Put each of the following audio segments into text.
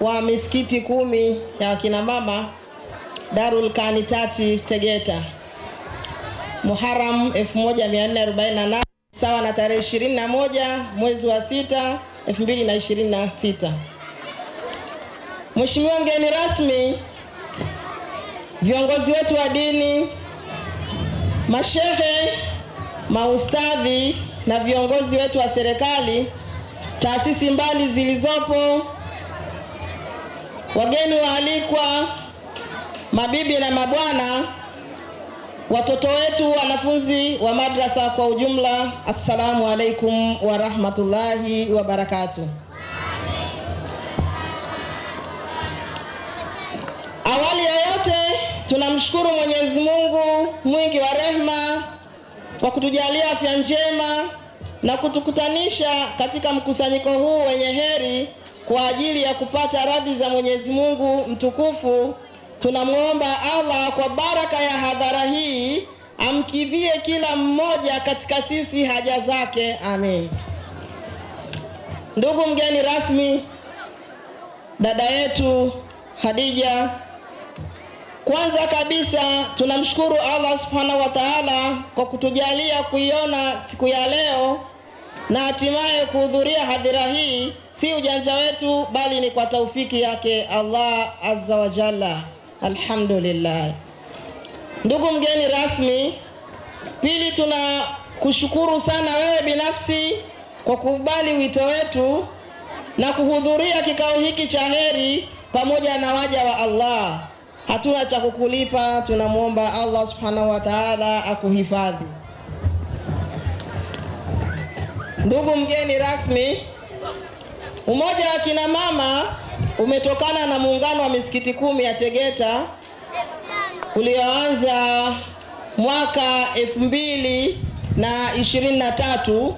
wa misikiti 10 ya kina mama Darul Kanitati Tegeta, Muharram 1448 sawa na tarehe 21 mwezi wa 6 2026. Mheshimiwa mgeni rasmi, viongozi wetu wa dini, mashehe, maustadhi na viongozi wetu wa serikali, taasisi mbali zilizopo, wageni waalikwa, mabibi na mabwana, watoto wetu, wanafunzi wa madrasa kwa ujumla, assalamu alaikum wa rahmatullahi wa barakatuh. Awali ya yote tunamshukuru Mwenyezi Mungu mwingi wa rehema kwa kutujalia afya njema na kutukutanisha katika mkusanyiko huu wenye heri kwa ajili ya kupata radhi za Mwenyezi Mungu mtukufu. Tunamuomba Allah kwa baraka ya hadhara hii amkidhie kila mmoja katika sisi haja zake, amen. Ndugu mgeni rasmi, dada yetu Khadija, kwanza kabisa tunamshukuru Allah subhanahu wa ta'ala kwa kutujalia kuiona siku ya leo na hatimaye kuhudhuria hadhira hii. Si ujanja wetu bali ni kwa taufiki yake Allah azza wa jalla, alhamdulillah. Ndugu mgeni rasmi, pili tunakushukuru sana wewe binafsi kwa kukubali wito wetu na kuhudhuria kikao hiki cha heri pamoja na waja wa Allah. Hatuna cha kukulipa, tunamuomba Allah subhanahu wa ta'ala akuhifadhi. Ndugu mgeni rasmi, umoja wa kina mama umetokana na muungano wa misikiti 10 ya Tegeta ulioanza mwaka 2023.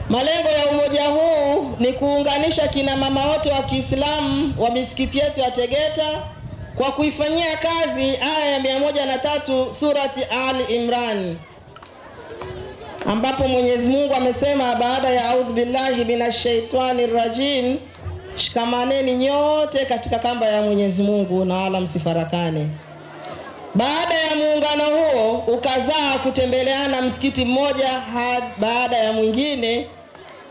Malengo ya umoja huu ni kuunganisha kina mama wote wa Kiislamu wa misikiti yetu ya Tegeta kwa kuifanyia kazi aya ya 103 surati Al-Imran, ambapo Mwenyezi Mungu amesema baada ya audhu billahi minash shaitani rajim, shikamaneni nyote katika kamba ya Mwenyezi Mungu na wala msifarakane. Baada ya muungano huo ukazaa kutembeleana msikiti mmoja baada ya mwingine.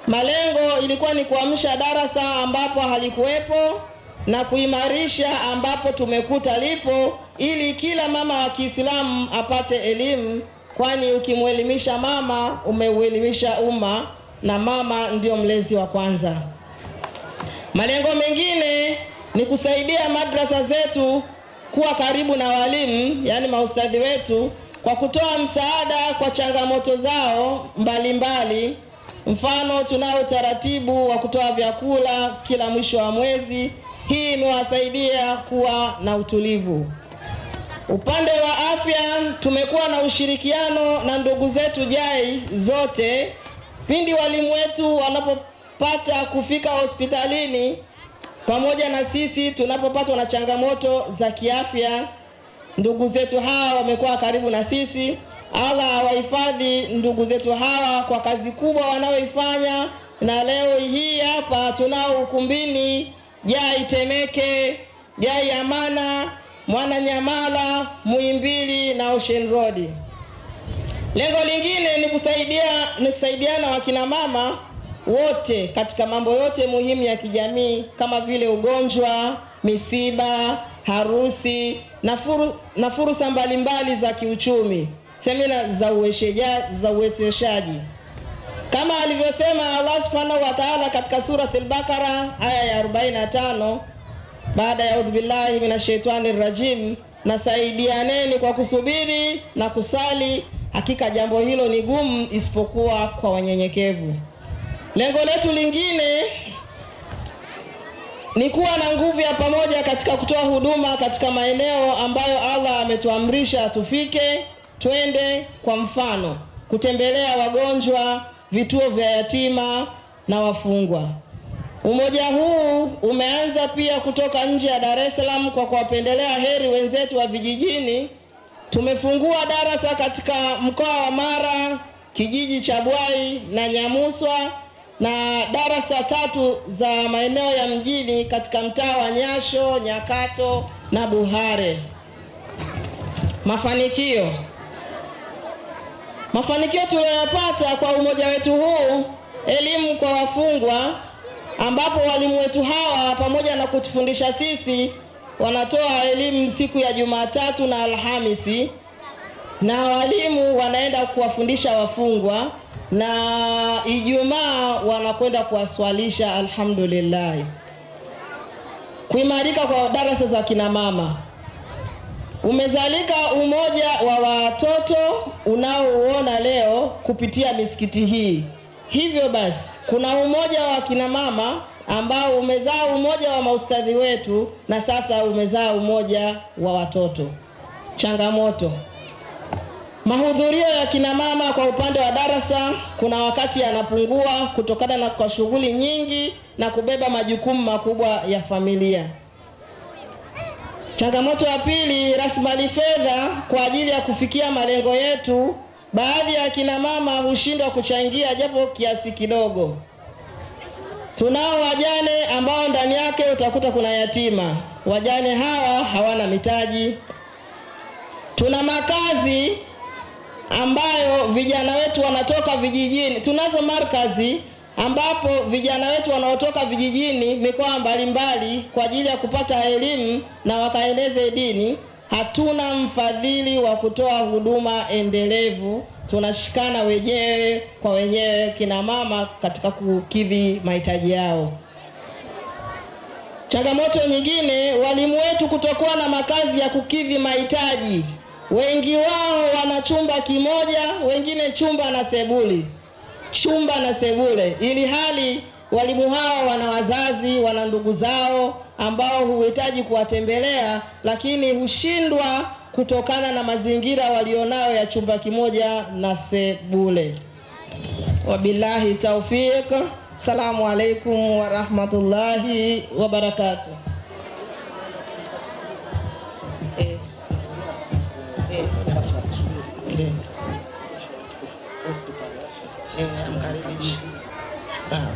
Malengo ilikuwa ni kuamsha darasa ambapo halikuwepo na kuimarisha ambapo tumekuta lipo, ili kila mama wa Kiislamu apate elimu, kwani ukimuelimisha mama umeuelimisha umma na mama ndio mlezi wa kwanza. Malengo mengine ni kusaidia madrasa zetu kuwa karibu na walimu, yani maustadhi wetu, kwa kutoa msaada kwa changamoto zao mbalimbali. Mfano, tunao utaratibu wa kutoa vyakula kila mwisho wa mwezi. Hii imewasaidia kuwa na utulivu. Upande wa afya tumekuwa na ushirikiano na ndugu zetu JAI zote. Pindi walimu wetu wanapopata kufika hospitalini pamoja na sisi tunapopatwa na changamoto za kiafya, ndugu zetu hawa wamekuwa karibu na sisi. Allah awahifadhi ndugu zetu hawa kwa kazi kubwa wanaoifanya, na leo hii hapa tunao ukumbini JAI Temeke, JAI Amana, Mwananyamala, Muhimbili na Ocean Road. Lengo lingine ni kusaidiana wakina mama wote katika mambo yote muhimu ya kijamii kama vile ugonjwa, misiba, harusi na fursa mbalimbali za kiuchumi, semina za uwezeshaji. Kama alivyosema Allah subhanahu wa ta'ala katika surati Al-Baqara aya ya 45, baada ya audhu billahi minash shaitani rajim, nasaidianeni kwa kusubiri na kusali, hakika jambo hilo ni gumu isipokuwa kwa wanyenyekevu. Lengo letu lingine ni kuwa na nguvu ya pamoja katika kutoa huduma katika maeneo ambayo Allah ametuamrisha tufike, twende. Kwa mfano, kutembelea wagonjwa, vituo vya yatima na wafungwa. Umoja huu umeanza pia kutoka nje ya Dar es Salaam kwa kuwapendelea heri wenzetu wa vijijini. Tumefungua darasa katika mkoa wa Mara, kijiji cha Bwai na Nyamuswa, na darasa 3 za maeneo ya mjini katika mtaa wa Nyasho, Nyakato na Buhare. Mafanikio tuliyopata kwa umoja wetu huu, elimu kwa wafungwa, ambapo walimu wetu hawa pamoja na kutufundisha sisi wanatoa elimu siku ya Jumatatu na Alhamisi, na walimu wanaenda kuwafundisha wafungwa, na Ijumaa wanakwenda kuwaswalisha. Alhamdulillah. Kuimarika kwa darasa za kina mama, umezalika umoja wa watoto unaouona leo kupitia misikiti hii. Hivyo basi kuna umoja wa kina mama ambao umezaa umoja wa maustadhi wetu, na sasa umezaa umoja wa watoto. Changamoto: mahudhurio ya kina mama kwa upande wa darasa kuna wakati yanapungua kutokana na kwa shughuli nyingi na kubeba majukumu makubwa ya familia. Changamoto ya pili, rasilimali fedha kwa ajili ya kufikia malengo yetu. Baadhi ya kina mama hushindwa kuchangia japo kiasi kidogo. Tunao wajane ambao ndani yake utakuta kuna yatima. Wajane hawa hawana mitaji. Tuna makazi ambayo vijana wetu wanatoka vijijini. Tunazo markazi ambapo vijana wetu wanaotoka vijijini mikoa mbalimbali kwa ajili ya kupata elimu na wakaeneze dini. Hatuna mfadhili wa kutoa huduma endelevu. Tunashikana wenyewe kwa wenyewe kina mama katika kukidhi mahitaji yao. Changamoto nyingine, walimu wetu kutokuwa na makazi ya kukidhi mahitaji. Wengi wao wana chumba kimoja, wengine chumba na sebule, ili hali walimu hao wana wazazi, wana ndugu zao ambao huhitaji kuwatembelea, lakini hushindwa kutokana na mazingira walionao ya chumba kimoja na sebule. Wabillahi taufiq. Salamu alaikum wa rahmatullahi wa barakatuh. Sawa.